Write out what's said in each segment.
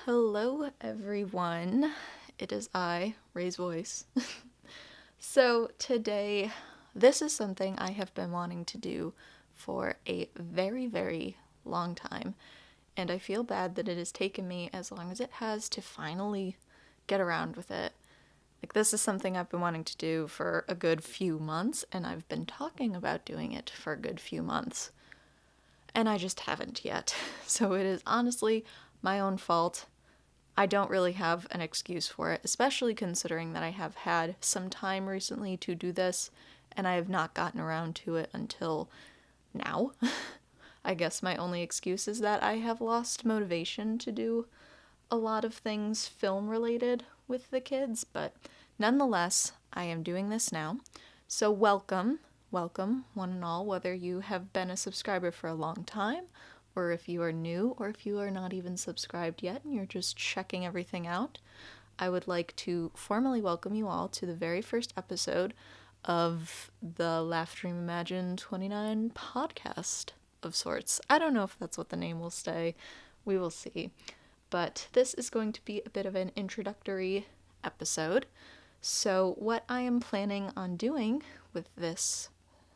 Hello everyone, it is I, Ray's voice. So today, this is something I have been wanting to do for a very, very long time, and I feel bad that it has taken me as long as it has to finally get around with it. Like, this is something I've been wanting to do for a good few months, and I've been talking about doing it for a good few months, and I just haven't yet. So it is honestly my own fault. I don't really have an excuse for it, especially considering that I have had some time recently to do this, and I have not gotten around to it until now. I guess my only excuse is that I have lost motivation to do a lot of things film related with the kids, but nonetheless, I am doing this now. So welcome, one and all, whether you have been a subscriber for a long time, or if you are new, or if you are not even subscribed yet and you're just checking everything out. I would like to formally welcome you all to the very first episode of the Laugh Dream Imagine 29 podcast of sorts. I don't know if that's what the name will stay. We will see. But this is going to be a bit of an introductory episode. So what I am planning on doing with this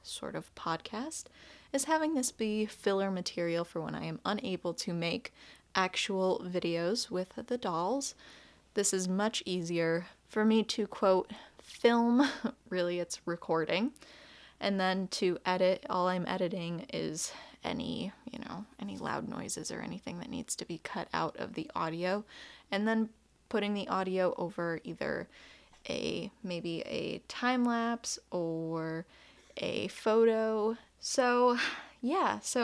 sort of podcast is having this be filler material for when I am unable to make actual videos with the dolls. This is much easier for me to, quote, film, really it's recording, and then to edit. All I'm editing is any loud noises or anything that needs to be cut out of the audio, and then putting the audio over either maybe a time lapse or a photo. So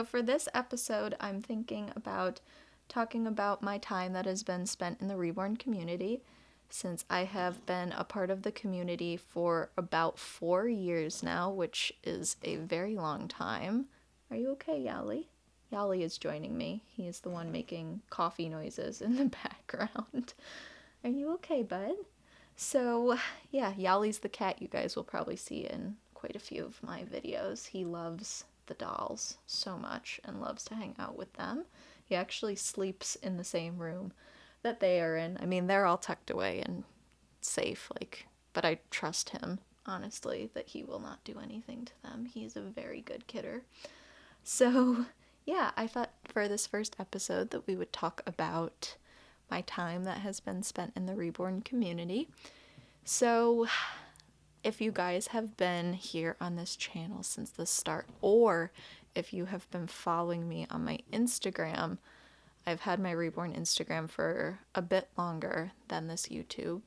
for this episode, I'm thinking about talking about my time that has been spent in the Reborn community, since I have been a part of the community for about 4 years now, which is a very long time. Are you okay, Yali? Yali is joining me. He is the one making coffee noises in the background. Are you okay, bud? So, yeah, Yali's the cat you guys will probably see in quite a few of my videos. He loves the dolls so much and loves to hang out with them. He actually sleeps in the same room that they are in. I mean, they're all tucked away and safe, but I trust him, honestly, that he will not do anything to them. He's a very good kidder. So, yeah, I thought for this first episode that we would talk about my time that has been spent in the Reborn community. So, if you guys have been here on this channel since the start, or if you have been following me on my Instagram, I've had my Reborn Instagram for a bit longer than this YouTube.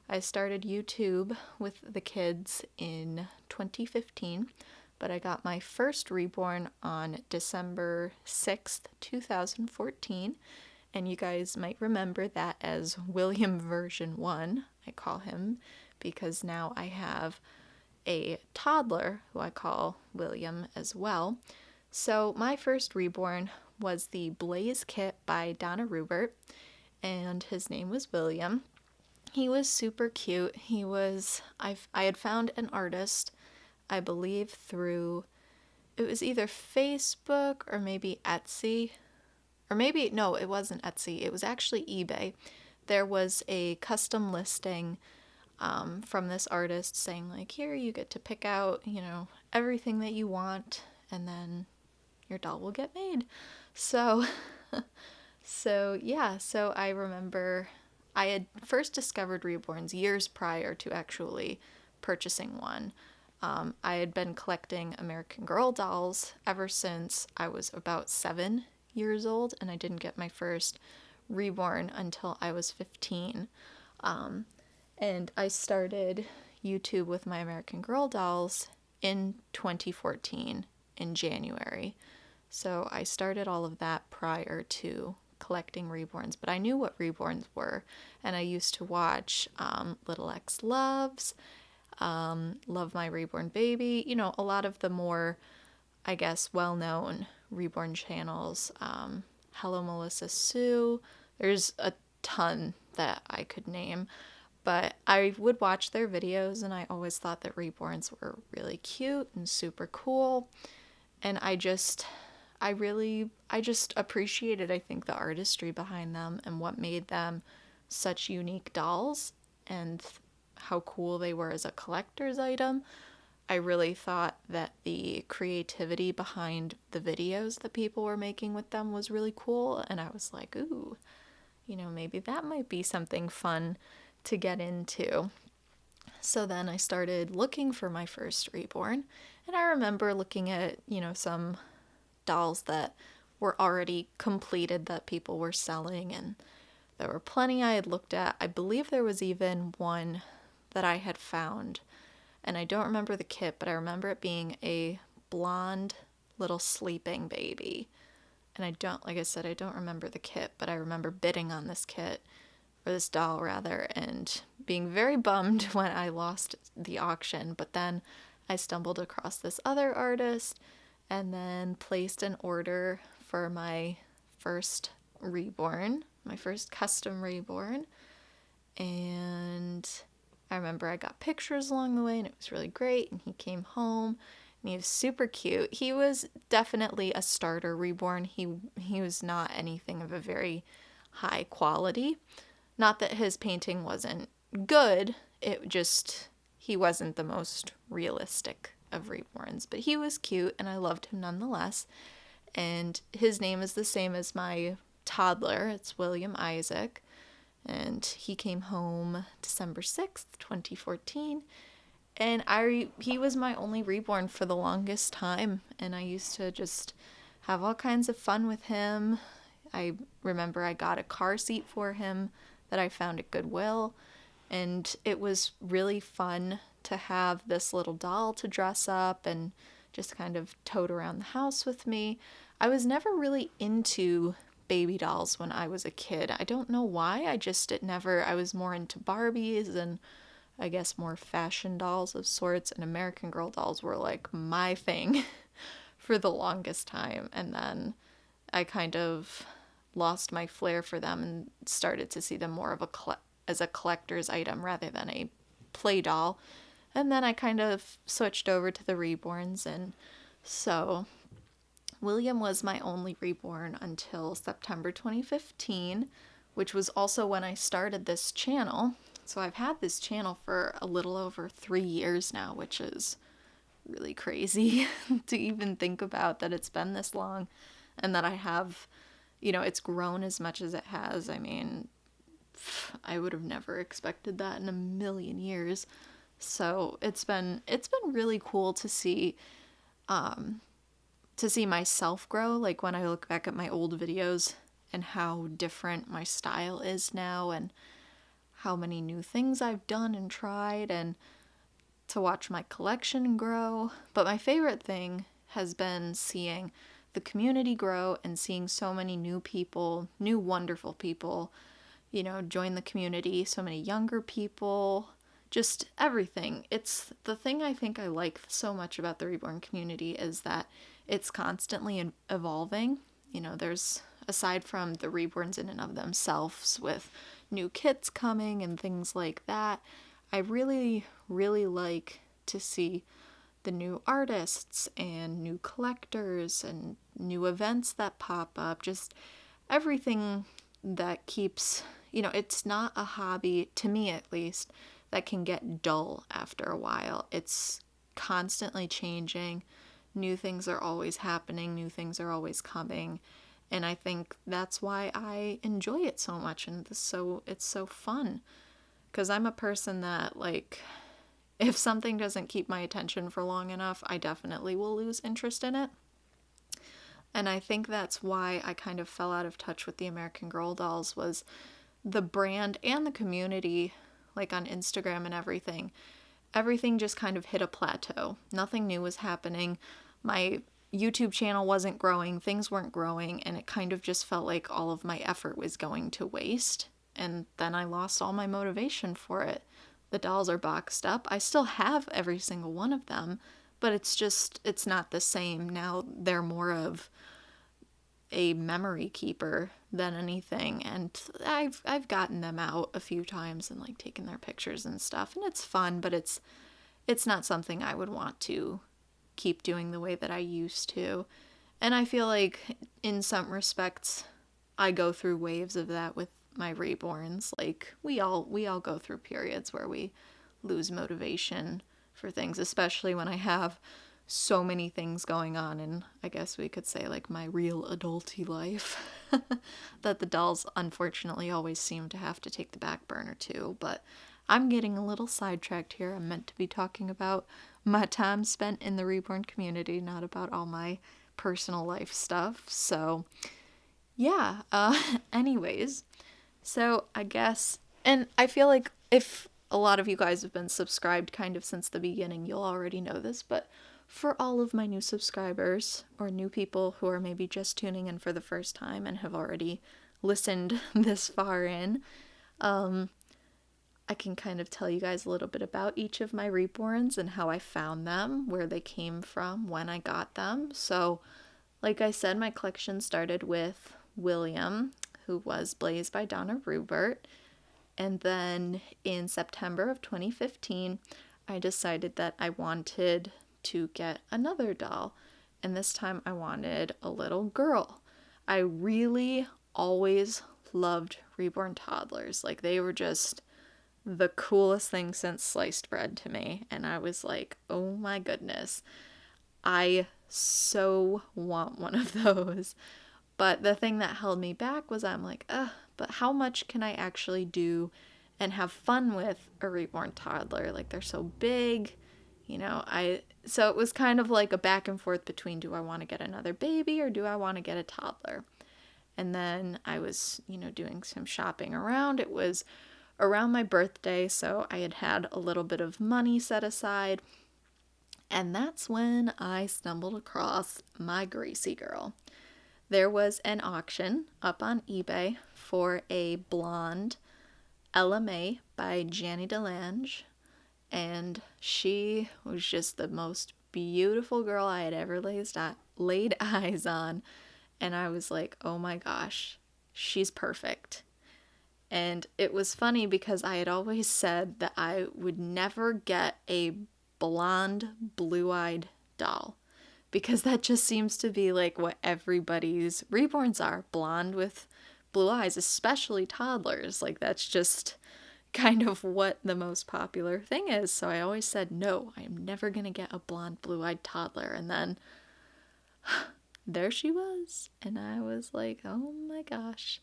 I started YouTube with the kids in 2015, but I got my first Reborn on December 6th, 2014, and you guys might remember that as William version 1, I call him, because now I have a toddler who I call William as well. So my first Reborn was the Blaze kit by Donna Rubert, and his name was William. He was super cute. I had found an artist, I believe through, it was either Facebook or maybe Etsy, or maybe, no, it wasn't Etsy, it was actually eBay. There was a custom listing from this artist saying, here, you get to pick out, everything that you want, and then your doll will get made. So I remember I had first discovered Reborns years prior to actually purchasing one. I had been collecting American Girl dolls ever since I was about 7 years old, and I didn't get my first Reborn until I was 15. And I started YouTube with my American Girl dolls in 2014 in January. So I started all of that prior to collecting Reborns, but I knew what Reborns were, and I used to watch Little X Loves, Love My Reborn Baby, a lot of the more, I guess, well-known Reborn channels. Hello Melissa Sue. There's a ton that I could name, but I would watch their videos, and I always thought that Reborns were really cute and super cool, and I I just appreciated, I think, the artistry behind them and what made them such unique dolls and how cool they were as a collector's item. I really thought that the creativity behind the videos that people were making with them was really cool, and I was like, ooh, maybe that might be something fun to get into. So then I started looking for my first Reborn, and I remember looking at, some dolls that were already completed that people were selling, and there were plenty I had looked at. I believe there was even one that I had found, and I don't remember the kit, but I remember it being a blonde little sleeping baby. And like I said, I don't remember the kit, but I remember bidding on this kit, or this doll rather, and being very bummed when I lost the auction. But then I stumbled across this other artist and then placed an order for my first Reborn, my first custom Reborn. And I remember I got pictures along the way, and it was really great, and he came home, and he was super cute. He was definitely a starter Reborn. He was not anything of a very high quality. Not that his painting wasn't good, he wasn't the most realistic of Reborns, but he was cute, and I loved him nonetheless. And his name is the same as my toddler. It's William Isaac. And he came home December 6th, 2014. And he was my only Reborn for the longest time. And I used to just have all kinds of fun with him. I remember I got a car seat for him that I found at Goodwill. And it was really fun to have this little doll to dress up and just kind of tote around the house with me. I was never really into baby dolls when I was a kid. I don't know why. I was more into Barbies and I guess more fashion dolls of sorts, and American Girl dolls were like my thing for the longest time. And then I kind of lost my flair for them and started to see them more of as a collector's item rather than a play doll. And then I kind of switched over to the Reborns, and so William was my only Reborn until September 2015, which was also when I started this channel. So I've had this channel for a little over 3 years now, which is really crazy to even think about that it's been this long and that I have, it's grown as much as it has. I mean, I would have never expected that in a million years. So it's been really cool to see myself grow, like when I look back at my old videos and how different my style is now and how many new things I've done and tried, and to watch my collection grow. But my favorite thing has been seeing the community grow and seeing so many new people, new wonderful people, join the community, so many younger people, just everything. It's the thing I think I like so much about the Reborn community is that it's constantly evolving. There's, aside from the Reborns in and of themselves with new kits coming and things like that, I really, really like to see the new artists and new collectors and new events that pop up, just everything that keeps, it's not a hobby, to me at least, that can get dull after a while. It's constantly changing. New things are always happening. New things are always coming. And I think that's why I enjoy it so much, and it's so fun. Because I'm a person that, if something doesn't keep my attention for long enough, I definitely will lose interest in it. And I think that's why I kind of fell out of touch with the American Girl dolls, was the brand and the community, on Instagram and everything just kind of hit a plateau. Nothing new was happening. My YouTube channel wasn't growing, things weren't growing, and it kind of just felt like all of my effort was going to waste. And then I lost all my motivation for it. The dolls are boxed up. I still have every single one of them, but it's not the same. Now they're more of a memory keeper than anything, and I've gotten them out a few times and taken their pictures and stuff, and it's fun, but it's not something I would want to keep doing the way that I used to. And I feel like in some respects, I go through waves of that with my reborns. Like we all go through periods where we lose motivation for things, especially when I have so many things going on in, I guess we could say, like my real adulty life that the dolls unfortunately always seem to have to take the back burner too. But I'm getting a little sidetracked here. I'm meant to be talking about my time spent in the reborn community, not about all my personal life stuff. So yeah, anyways, so I guess, and I feel like if a lot of you guys have been subscribed kind of since the beginning, you'll already know this, but for all of my new subscribers or new people who are maybe just tuning in for the first time and have already listened this far in, I can kind of tell you guys a little bit about each of my reborns and how I found them, where they came from, when I got them. So, like I said, my collection started with William, who was blazed by Donna Rubert. And then in September of 2015, I decided that I wanted to get another doll. And this time I wanted a little girl. I really always loved reborn toddlers. Like, they were just the coolest thing since sliced bread to me. And I was like, oh my goodness, I so want one of those. But the thing that held me back was I'm like, but how much can I actually do and have fun with a reborn toddler? Like, they're so big, so it was kind of like a back and forth between, do I want to get another baby or do I want to get a toddler? And then I was, doing some shopping around. It was around my birthday, so I had a little bit of money set aside. And that's when I stumbled across my Gracie girl. There was an auction up on eBay for a blonde LMA by Janny Delange, and she was just the most beautiful girl I had ever laid eyes on, and I was like, oh my gosh, she's perfect. And it was funny because I had always said that I would never get a blonde, blue-eyed doll, because that just seems to be like what everybody's reborns are, blonde with blue eyes, especially toddlers. Like, that's just kind of what the most popular thing is. So I always said, no, I am never going to get a blonde, blue-eyed toddler. And then there she was. And I was like, oh my gosh.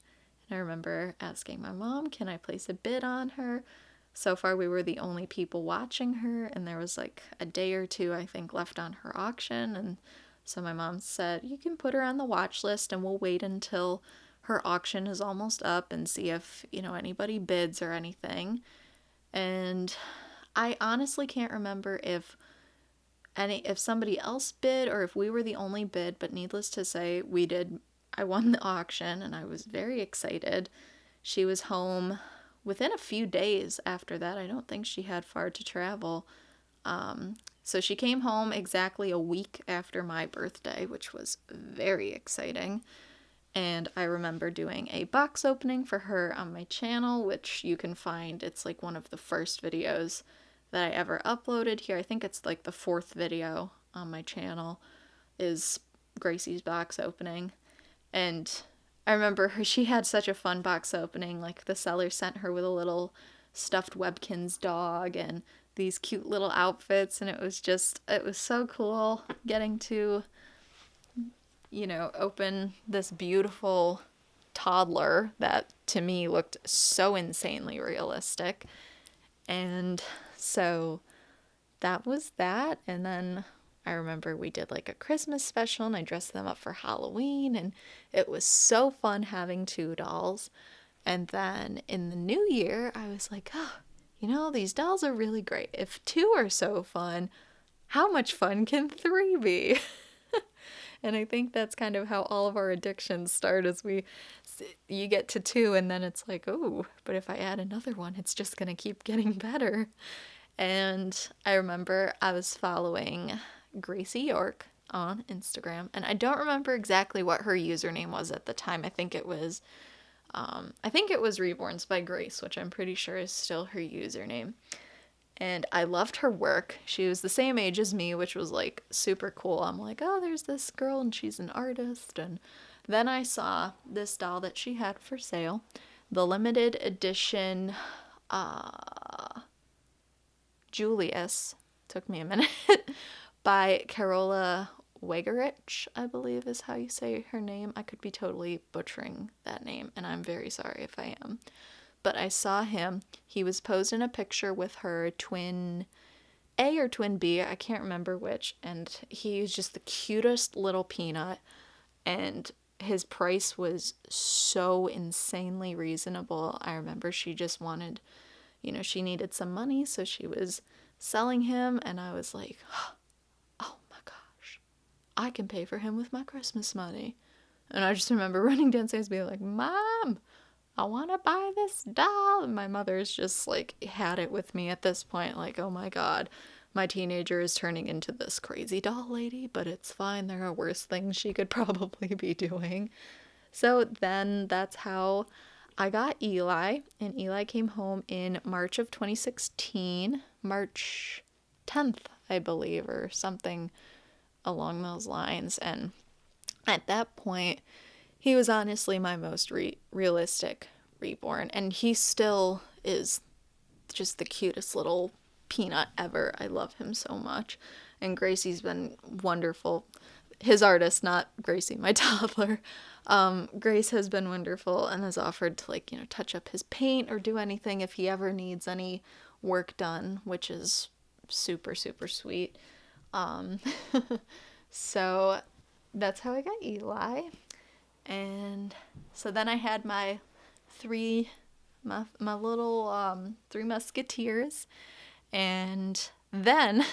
And I remember asking my mom, can I place a bid on her? So far, we were the only people watching her, and there was like a day or two, I think, left on her auction. And so my mom said, you can put her on the watch list and we'll wait until her auction is almost up and see if, anybody bids or anything. And I honestly can't remember if somebody else bid or if we were the only bid, but needless to say, we did. I won the auction and I was very excited. She was home within a few days after that. I don't think she had far to travel. So she came home exactly a week after my birthday, which was very exciting. And I remember doing a box opening for her on my channel, which you can find. It's like one of the first videos that I ever uploaded here. I think it's like the 4th video on my channel is Gracie's box opening. And I remember she had such a fun box opening. Like, the seller sent her with a little stuffed Webkinz dog and these cute little outfits, and it was so cool getting to, open this beautiful toddler that to me looked so insanely realistic. And so that was that. And then I remember we did like a Christmas special and I dressed them up for Halloween, and it was so fun having 2 dolls. And then in the new year, I was like, these dolls are really great. If 2 are so fun, how much fun can 3 be? And I think that's kind of how all of our addictions start, as you get to 2 and then it's like, oh, but if I add another one, it's just going to keep getting better. And I remember I was following Gracie York on Instagram, and I don't remember exactly what her username was at the time. I think it was Reborns by Grace, which I'm pretty sure is still her username. And I loved her work. She was the same age as me, which was like super cool. I'm like, oh, there's this girl and she's an artist. And then I saw this doll that she had for sale, the limited edition Julius, took me a minute, by Carola Wegerich, I believe is how you say her name. I could be totally butchering that name, and I'm very sorry if I am. But I saw him. He was posed in a picture with her twin A or twin B, I can't remember which, and he was just the cutest little peanut, and his price was so insanely reasonable. I remember she just wanted, she needed some money, so she was selling him, and I was like, oh my gosh, I can pay for him with my Christmas money. And I just remember running downstairs being like, Mom, I want to buy this doll. And my mother's just like had it with me at this point, like, oh my God, my teenager is turning into this crazy doll lady, but it's fine. There are worse things she could probably be doing. So then that's how I got Eli, and Eli came home in March of 2016, March 10th, I believe, or something along those lines. And at that point, he was honestly my most realistic reborn, and he still is just the cutest little peanut ever. I love him so much. And Gracie's been wonderful. His artist, not Gracie, my toddler. Grace has been wonderful and has offered to touch up his paint or do anything if he ever needs any work done, which is super, super sweet. So that's how I got Eli. And so then I had my little three musketeers. And then,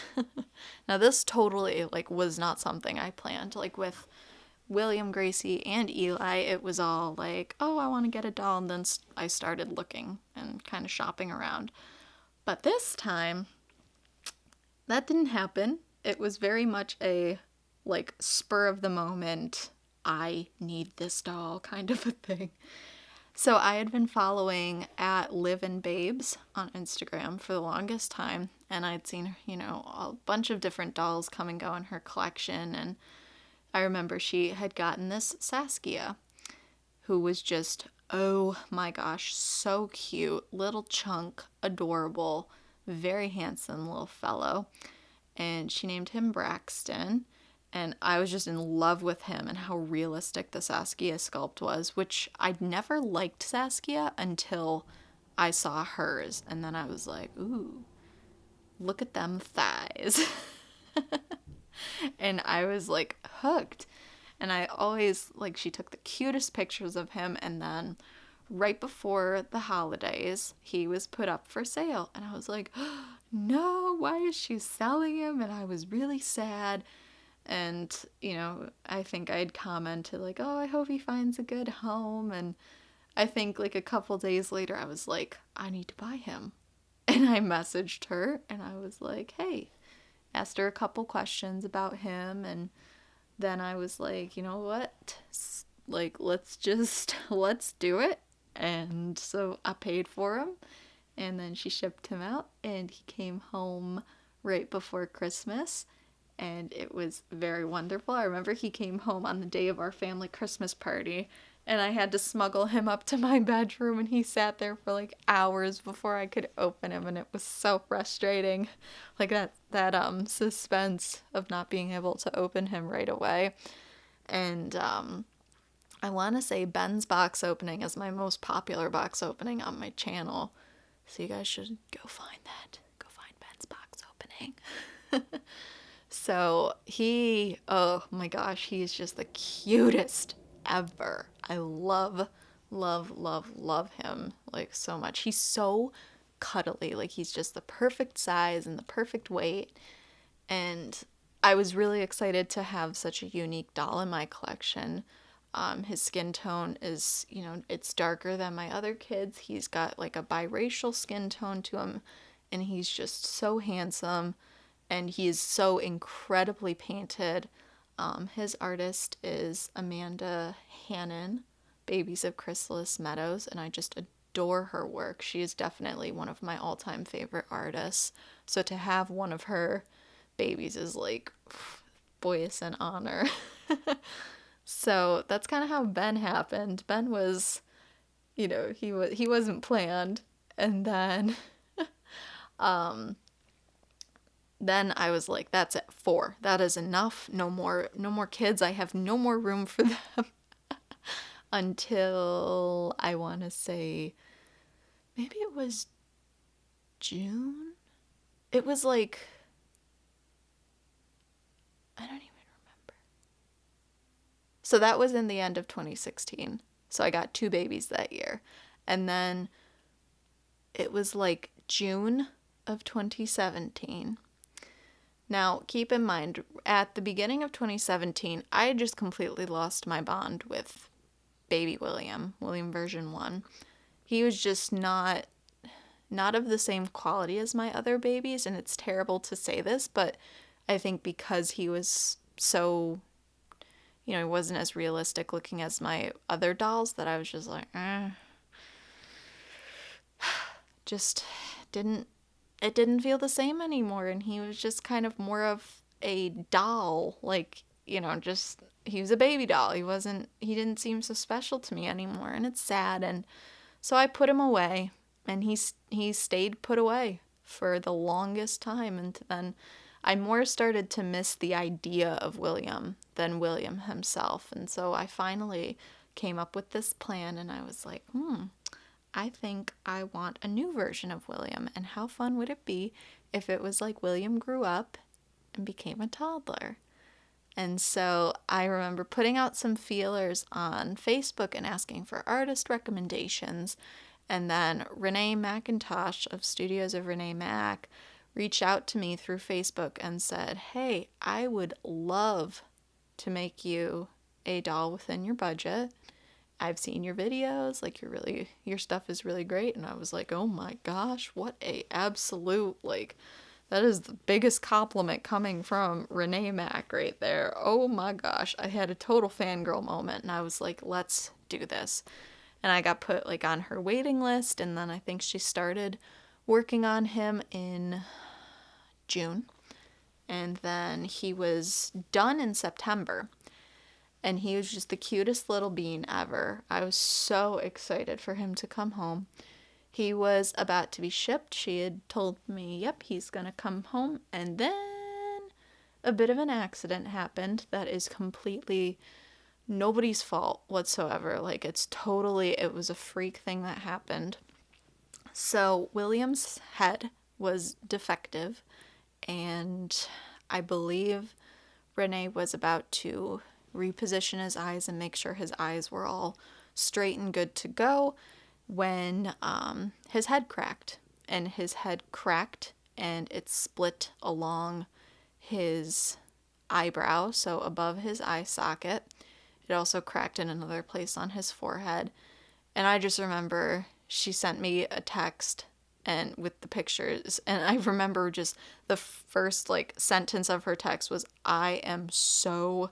now this totally was not something I planned. With William, Gracie, and Eli, it was all like, oh, I want to get a doll. And then I started looking and kind of shopping around. But this time, that didn't happen. It was very much a spur of the moment, I need this doll kind of a thing. So I had been following at Live and Babes on Instagram for the longest time, and I'd seen, a bunch of different dolls come and go in her collection, and I remember she had gotten this Saskia, who was just, oh my gosh, so cute, little chunk, adorable, very handsome little fellow, and she named him Braxton. And I was just in love with him and how realistic the Saskia sculpt was, which I'd never liked Saskia until I saw hers. And then I was like, ooh, look at them thighs. And I was hooked. And I always, she took the cutest pictures of him. And then right before the holidays, he was put up for sale. And I was like, oh, no, why is she selling him? And I was really sad. And, I think I'd commented oh, I hope he finds a good home. And I think a couple days later, I was like, I need to buy him. And I messaged her and I was like, hey, asked her a couple questions about him. And then I was like, you know what? Let's do it. And so I paid for him. And then she shipped him out and he came home right before Christmas. And it was very wonderful. I remember he came home on the day of our family Christmas party, and I had to smuggle him up to my bedroom, and he sat there for hours before I could open him, and it was so frustrating. That suspense of not being able to open him right away. And I want to say Ben's box opening is my most popular box opening on my channel. So you guys should go find that. Go find Ben's box opening. So oh my gosh, he's just the cutest ever. I love, love, love, love him so much. He's so cuddly. He's just the perfect size and the perfect weight. And I was really excited to have such a unique doll in my collection. His skin tone is, it's darker than my other kids. He's got a biracial skin tone to him, and he's just so handsome. And he is so incredibly painted. His artist is Amanda Hannon, Babies of Chrysalis Meadows, and I just adore her work. She is definitely one of my all-time favorite artists. So to have one of her babies is like, boy, it's an honor. So that's kind of how Ben happened. Ben was, he wasn't planned, and then then I was like, that's it, 4. That is enough. No more kids. I have no more room for them. Until I want to say maybe it was June. It was like, I don't even remember. So that was in the end of 2016. So I got 2 babies that year. And then it was like June of 2017. Now, keep in mind, at the beginning of 2017, I had just completely lost my bond with baby William version 1. He was just not of the same quality as my other babies, and it's terrible to say this, but I think because he was so, he wasn't as realistic looking as my other dolls, that I was just like, just it didn't feel the same anymore, and he was just kind of more of a doll, like, just, he was a baby doll. He didn't seem so special to me anymore, and it's sad, and so I put him away, and he stayed put away for the longest time, and then I more started to miss the idea of William than William himself, and so I finally came up with this plan, and I was like, I think I want a new version of William, and how fun would it be if it was like William grew up and became a toddler? And so I remember putting out some feelers on Facebook and asking for artist recommendations, and then Renee McIntosh of Studios of Renee Mac reached out to me through Facebook and said, hey, I would love to make you a doll within your budget. I've seen your videos, like your stuff is really great. And I was like, oh my gosh, what a absolute, like, that is the biggest compliment coming from Renee Mac right there. Oh my gosh, I had a total fangirl moment, and I was like, let's do this. And I got put like on her waiting list, and then I think she started working on him in June, and then he was done in September. And he was just the cutest little bean ever. I was so excited for him to come home. He was about to be shipped. She had told me, yep, he's going to come home. And then a bit of an accident happened that is completely nobody's fault whatsoever. Like, it was a freak thing that happened. So William's head was defective, and I believe Renee was about to reposition his eyes and make sure his eyes were all straight and good to go when his head cracked. And his head cracked and it split along his eyebrow, so above his eye socket. It also cracked in another place on his forehead. And I just remember she sent me a text and with the pictures, and I remember just the first like sentence of her text was, I am so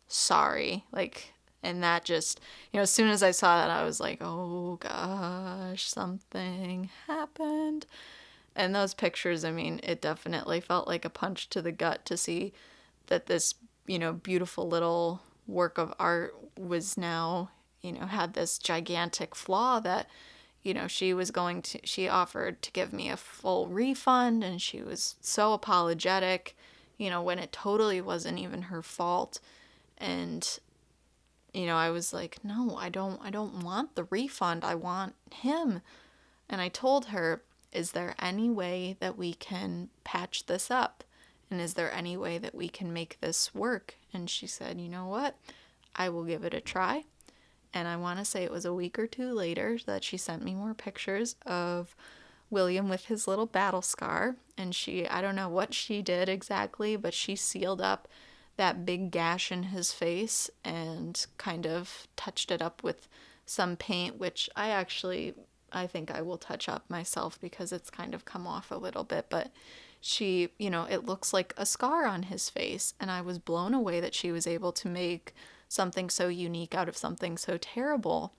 sorry. Like, and that just, as soon as I saw that, I was like, oh gosh, something happened. And those pictures, I mean, it definitely felt like a punch to the gut to see that this, beautiful little work of art was now, had this gigantic flaw that, she offered to give me a full refund, and she was so apologetic, when it totally wasn't even her fault. And, I was like, no, I don't want the refund. I want him. And I told her, is there any way that we can patch this up? And is there any way that we can make this work? And she said, you know what? I will give it a try. And I want to say it was a week or 2 later that she sent me more pictures of William with his little battle scar. And I don't know what she did exactly, but she sealed up that big gash in his face and kind of touched it up with some paint, which I think I will touch up myself because it's kind of come off a little bit. But she, it looks like a scar on his face. And I was blown away that she was able to make something so unique out of something so terrible.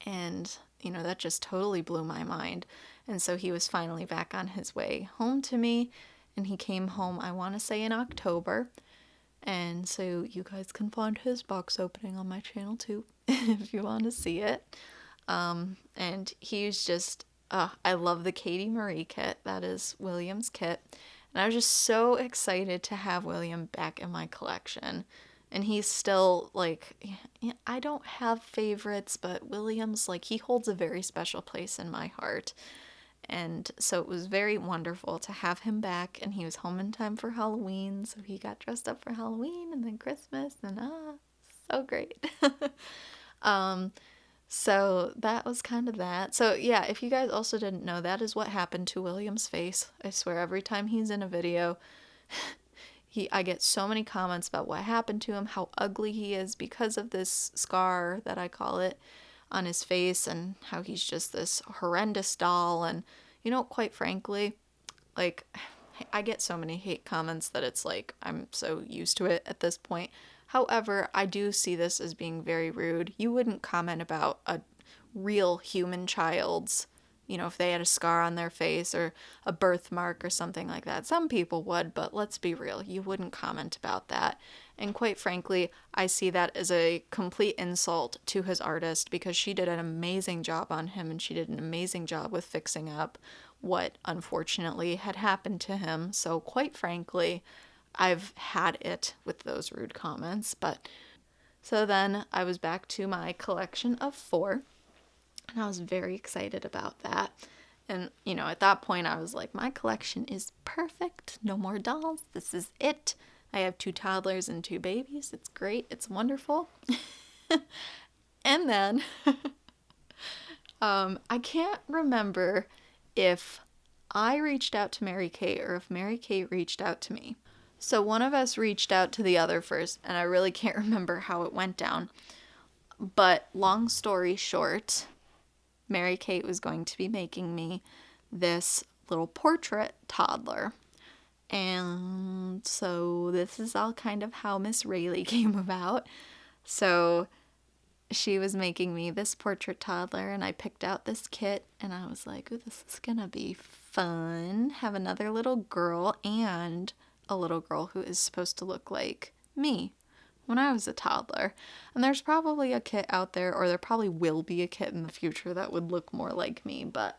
And, that just totally blew my mind. And so he was finally back on his way home to me, and he came home, I want to say in October. And so you guys can find his box opening on my channel too, if you want to see it. And he's just, I love the Katie Marie kit. That is William's kit. And I was just so excited to have William back in my collection. And he's still, like, I don't have favorites, but William's, like, he holds a very special place in my heart. And so it was very wonderful to have him back, and he was home in time for Halloween, so he got dressed up for Halloween and then Christmas, and so great. So that was kind of that. So yeah, if you guys also didn't know, that is what happened to William's face. I swear, every time he's in a video, I get so many comments about what happened to him, how ugly he is because of this scar, that I call it, on his face, and how he's just this horrendous doll. And, quite frankly, like, I get so many hate comments that it's like, I'm so used to it at this point. However, I do see this as being very rude. You wouldn't comment about a real human child's, if they had a scar on their face or a birthmark or something like that. Some people would, but let's be real, you wouldn't comment about that. And quite frankly, I see that as a complete insult to his artist, because she did an amazing job on him, and she did an amazing job with fixing up what unfortunately had happened to him. So quite frankly, I've had it with those rude comments. But so then I was back to my collection of 4, and I was very excited about that. And, at that point I was like, my collection is perfect. No more dolls. This is it. I have 2 toddlers and 2 babies. It's great. It's wonderful. And then I can't remember if I reached out to Mary Kate or if Mary Kate reached out to me. So one of us reached out to the other first, and I really can't remember how it went down. But long story short, Mary Kate was going to be making me this little portrait toddler. And so this is all kind of how Miss Raley came about. So she was making me this portrait toddler, and I picked out this kit, and I was like, ooh, this is gonna be fun. Have another little girl and a little girl who is supposed to look like me when I was a toddler. And there's probably a kit out there, or there probably will be a kit in the future that would look more like me, but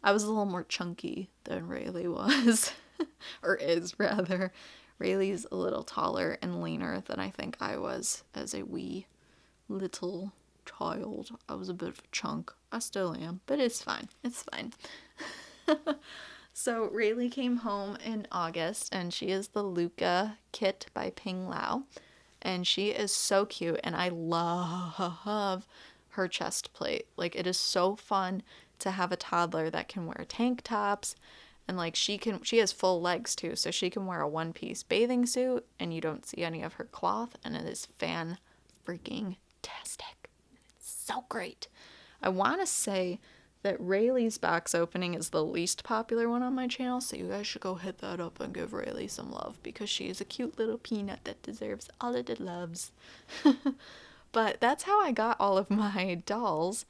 I was a little more chunky than Raley was. Or is, rather. Rayleigh's a little taller and leaner than I think I was as a wee little child. I was a bit of a chunk. I still am, but it's fine. It's fine. So Raley came home in August, and she is the Luca kit by Ping Lao. And she is so cute, and I love her chest plate. Like, it is so fun to have a toddler that can wear tank tops, and like she has full legs too, so she can wear a one-piece bathing suit and you don't see any of her cloth, and it is fan-freaking-tastic. It's so great. I want to say that Rayleigh's box opening is the least popular one on my channel, so you guys should go hit that up and give Raley some love, because she is a cute little peanut that deserves all of the loves. But that's how I got all of my dolls.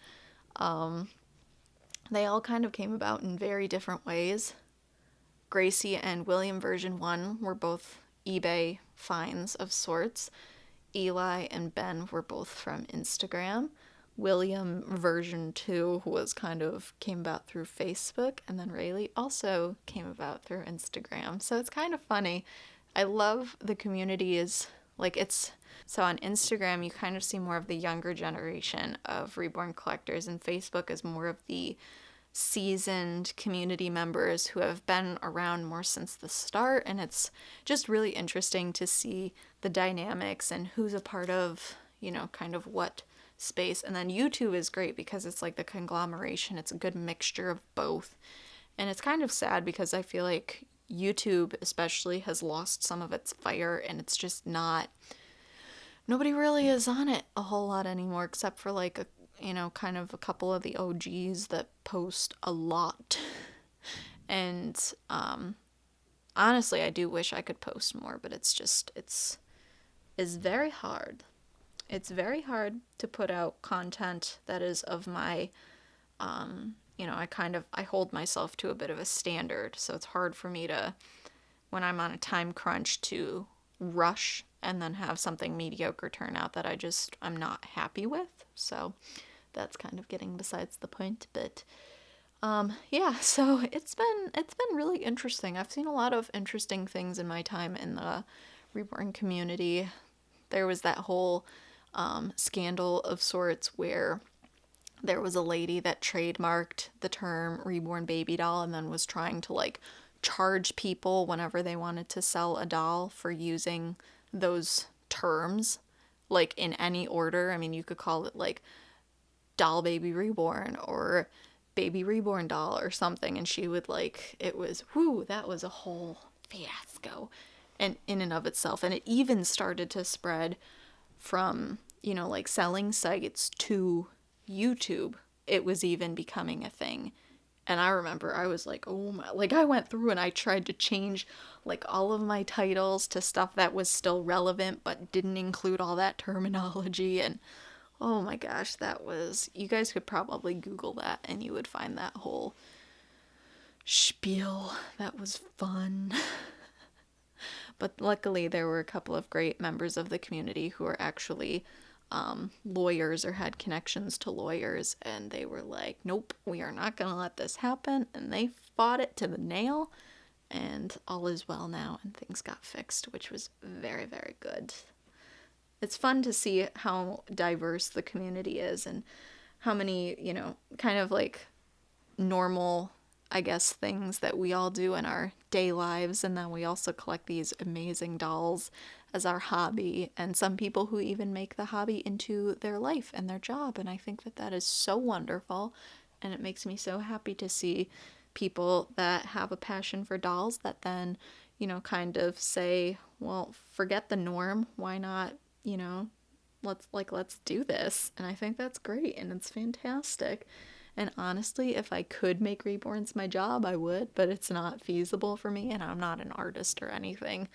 They all kind of came about in very different ways. Gracie and William version 1 were both eBay finds of sorts. Eli and Ben were both from Instagram. William version 2 came about through Facebook, and then Raley also came about through Instagram. So it's kind of funny. I love the community so on Instagram you kind of see more of the younger generation of Reborn collectors, and Facebook is more of the seasoned community members who have been around more since the start, and it's just really interesting to see the dynamics and who's a part of, kind of what space. And then YouTube is great because it's like the conglomeration. It's a good mixture of both. And it's kind of sad because I feel like YouTube especially has lost some of its fire, and it's just nobody really is on it a whole lot anymore, except for like kind of a couple of the OGs that post a lot. And honestly, I do wish I could post more, but it's very hard. It's very hard to put out content that is of my you know, I hold myself to a bit of a standard, so it's hard for me to, when I'm on a time crunch, to rush and then have something mediocre turn out that I'm not happy with. So that's kind of getting besides the point, but yeah, so it's been really interesting. I've seen a lot of interesting things in my time in the Reborn community. There was that whole scandal of sorts where there was a lady that trademarked the term reborn baby doll and then was trying to like charge people whenever they wanted to sell a doll for using those terms, like in any order. I mean, you could call it like doll baby reborn or baby reborn doll or something, and she would like, it was, whoo, that was a whole fiasco and in and of itself. And it even started to spread from, you know, like selling sites to YouTube. It was even becoming a thing. And I remember I was like, oh my, like I went through and I tried to change like all of my titles to stuff that was still relevant but didn't include all that terminology. And oh my gosh, that was, you guys could probably Google that and you would find that whole spiel. That was fun. But luckily there were a couple of great members of the community who are actually lawyers or had connections to lawyers, and they were like, nope, we are not going to let this happen, and they fought it to the nail, and all is well now, and things got fixed, which was very, very good. It's fun to see how diverse the community is and how many, you know, kind of like normal, I guess, things that we all do in our day lives, and then we also collect these amazing dolls as our hobby, and some people who even make the hobby into their life and their job, and I think that that is so wonderful, and it makes me so happy to see people that have a passion for dolls that then, you know, kind of say, well, forget the norm, why not, you know, let's do this, and I think that's great, and it's fantastic. And honestly, if I could make Reborns my job, I would, but it's not feasible for me, and I'm not an artist or anything.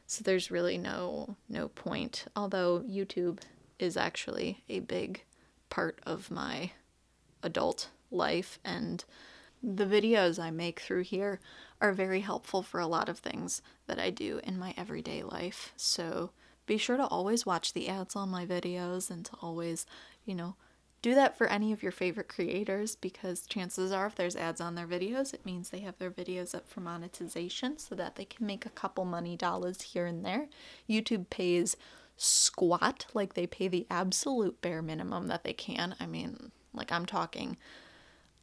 So there's really no point. Although YouTube is actually a big part of my adult life, and the videos I make through here are very helpful for a lot of things that I do in my everyday life. So be sure to always watch the ads on my videos and to always, you know, do that for any of your favorite creators, because chances are if there's ads on their videos, it means they have their videos up for monetization so that they can make a couple money dollars here and there. YouTube pays squat, like they pay the absolute bare minimum that they can. I mean, like I'm talking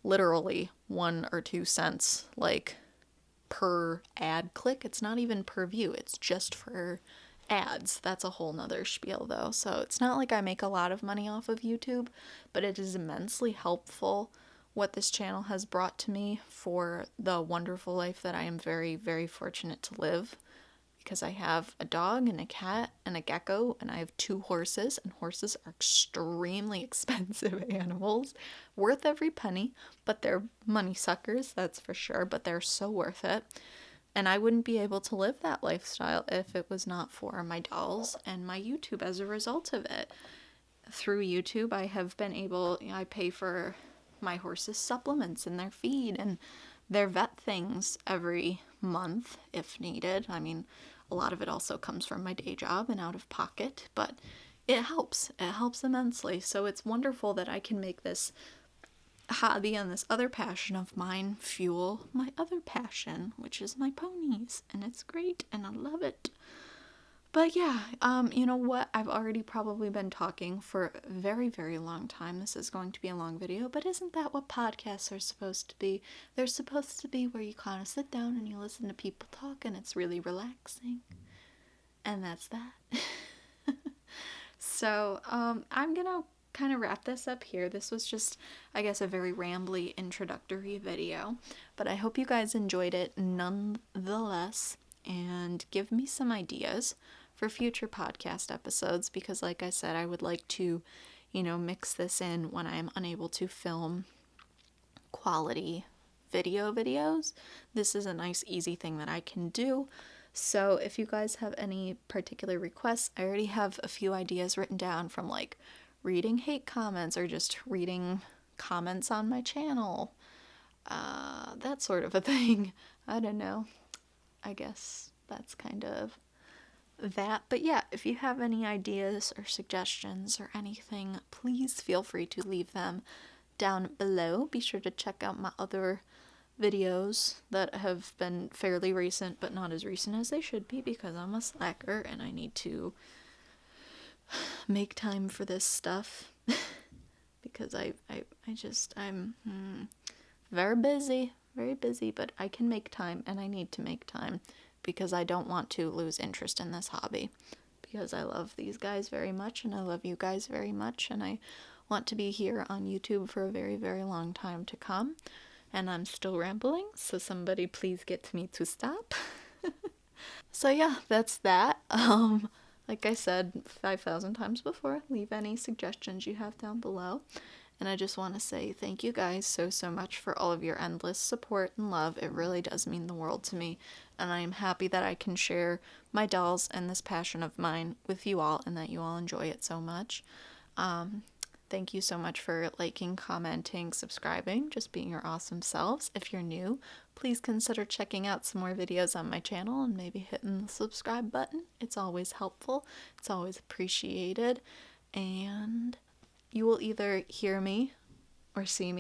literally 1 or 2 cents, like per ad click. It's not even per view, it's just for ads. That's a whole nother spiel though. So it's not like I make a lot of money off of YouTube, but it is immensely helpful what this channel has brought to me for the wonderful life that I am very, very fortunate to live, because I have a dog and a cat and a gecko, and I have 2 horses, and horses are extremely expensive animals, worth every penny, but they're money suckers, that's for sure, but they're so worth it. And I wouldn't be able to live that lifestyle if it was not for my dolls and my YouTube as a result of it. Through YouTube, I have been able, you know, I pay for my horses' supplements and their feed and their vet things every month if needed. I mean, a lot of it also comes from my day job and out of pocket, but it helps. It helps immensely. So it's wonderful that I can make this hobby and this other passion of mine fuel my other passion, which is my ponies, and it's great and I love it. But yeah, you know what, I've already probably been talking for a very, very long time. This is going to be a long video, but isn't that what podcasts are supposed to be? They're supposed to be where you kind of sit down and you listen to people talk, and it's really relaxing, and that's that. So I'm gonna kind of wrap this up here. This was just, I guess, a very rambly introductory video, but I hope you guys enjoyed it nonetheless, and give me some ideas for future podcast episodes, because like I said, I would like to, you know, mix this in when I am unable to film quality videos. This is a nice easy thing that I can do. So if you guys have any particular requests, I already have a few ideas written down from like reading hate comments or just reading comments on my channel, that sort of a thing. I don't know. I guess that's kind of that. But yeah, if you have any ideas or suggestions or anything, please feel free to leave them down below. Be sure to check out my other videos that have been fairly recent, but not as recent as they should be because I'm a slacker and I need to make time for this stuff because I'm very busy, but I can make time, and I need to make time because I don't want to lose interest in this hobby, because I love these guys very much and I love you guys very much, and I want to be here on YouTube for a very, very long time to come. And I'm still rambling, so somebody please get me to stop. So yeah, that's that. Like I said 5,000 times before, leave any suggestions you have down below. And I just want to say thank you guys so much for all of your endless support and love. It really does mean the world to me. And I am happy that I can share my dolls and this passion of mine with you all, and that you all enjoy it so much. Thank you so much for liking, commenting, subscribing, just being your awesome selves. If you're new, please consider checking out some more videos on my channel and maybe hitting the subscribe button. It's always helpful. It's always appreciated. And you will either hear me or see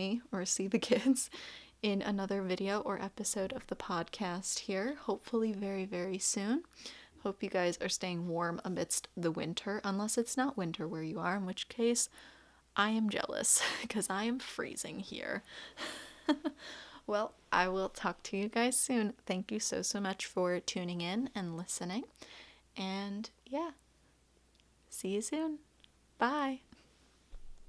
the kids in another video or episode of the podcast here, hopefully very, very soon. Hope you guys are staying warm amidst the winter, unless it's not winter where you are, in which case I am jealous because I am freezing here. Well, I will talk to you guys soon. Thank you so much for tuning in and listening. And yeah, see you soon. Bye.